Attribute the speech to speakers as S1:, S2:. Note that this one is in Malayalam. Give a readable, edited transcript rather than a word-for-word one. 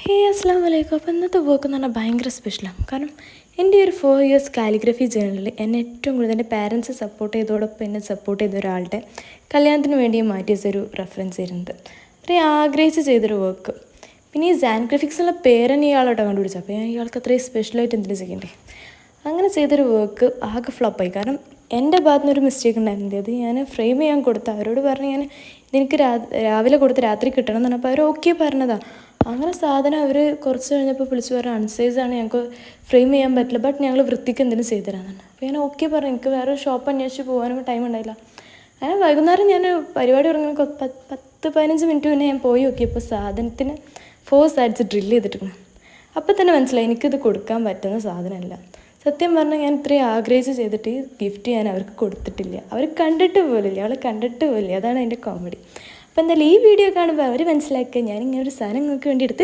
S1: ഹേ അസ്സാം വലൈക്കും. അപ്പോൾ ഇന്നത്തെ വർക്ക് എന്ന് പറഞ്ഞാൽ ഭയങ്കര സ്പെഷ്യലാണ്. കാരണം എൻ്റെ ഒരു 4 ഇയേഴ്സ് കാലിഗ്രഫി ജേർണലിൽ എന്നെ ഏറ്റവും കൂടുതൽ എൻ്റെ പാരൻസ് സപ്പോർട്ട് ചെയ്തതോടൊപ്പം എന്നെ സപ്പോർട്ട് ചെയ്ത ഒരാളുടെ കല്യാണത്തിന് വേണ്ടി മാറ്റി വെച്ചൊരു റെഫറൻസ് ആയിരുന്നത്. അത്രയും ആഗ്രഹിച്ച് ചെയ്തൊരു വർക്ക്. പിന്നെ ഈ സാൻഗ്രാഫിക്സിലുള്ള പേരെന്നെ ഇയാളോട്ടോ കണ്ടുപിടിച്ചത്. അപ്പോൾ ഞാൻ ഇയാൾക്ക് അത്രയും സ്പെഷ്യലായിട്ട് എന്തിനു ചെയ്യണ്ടേ. അങ്ങനെ ചെയ്തൊരു വർക്ക് ആകെ ഫ്ലോപ്പായി. കാരണം എൻ്റെ ഭാഗത്തു നിന്നൊരു മിസ്റ്റേക്ക് ഉണ്ടായിരുന്നത്. അത് ഞാൻ ഫ്രെയിം ചെയ്യാൻ കൊടുത്ത അവരോട് പറഞ്ഞ് ഞാൻ ഇതെനിക്ക് രാവിലെ കൊടുത്ത് രാത്രി കിട്ടണം എന്ന് പറഞ്ഞപ്പോൾ അവർ ഓക്കെ പറഞ്ഞതാണ്. അങ്ങനെ സാധനം അവർ കുറച്ച് കഴിഞ്ഞപ്പോൾ വിളിച്ച് പറഞ്ഞാൽ അൺസൈസാണ്, ഞങ്ങൾക്ക് ഫ്രെയിം ചെയ്യാൻ പറ്റില്ല, ബട്ട് ഞങ്ങൾ വൃത്തിക്ക് എന്തെങ്കിലും ചെയ്തു തരാമെന്നാണ്. അപ്പോൾ ഞാൻ ഓക്കെ പറഞ്ഞു. എനിക്ക് വേറെ ഷോപ്പ് അന്വേഷിച്ച് പോകാനും ടൈം ഉണ്ടായില്ല. അങ്ങനെ വൈകുന്നേരം ഞാൻ പരിപാടി തുടങ്ങി 10-15 മിനിറ്റ് മുന്നേ ഞാൻ പോയി നോക്കിയപ്പോൾ സാധനത്തിന് 4 സൈഡ്സ് ഡ്രില്ല് ചെയ്തിട്ടുണ്ട്. അപ്പോൾ തന്നെ മനസ്സിലായി എനിക്കിത് കൊടുക്കാൻ പറ്റുന്ന സാധനമല്ല. സത്യം പറഞ്ഞാൽ ഞാൻ ഇത്രയും ആഗ്രഹിച്ച് ചെയ്തിട്ട് ഈ ഗിഫ്റ്റ് ഞാൻ അവർക്ക് കൊടുത്തിട്ടില്ല. അവർ കണ്ടിട്ട് പോലില്ല, അവളെ കണ്ടിട്ട് പോലില്ല. അതാണ് അതിൻ്റെ കോമഡി. അപ്പോൾ എന്തായാലും ഈ വീഡിയോ കാണുമ്പോൾ അവർ മനസ്സിലാക്കുക ഞാനിങ്ങനെ ഒരു സാധനം നിങ്ങൾക്ക് വേണ്ടി എടുത്ത്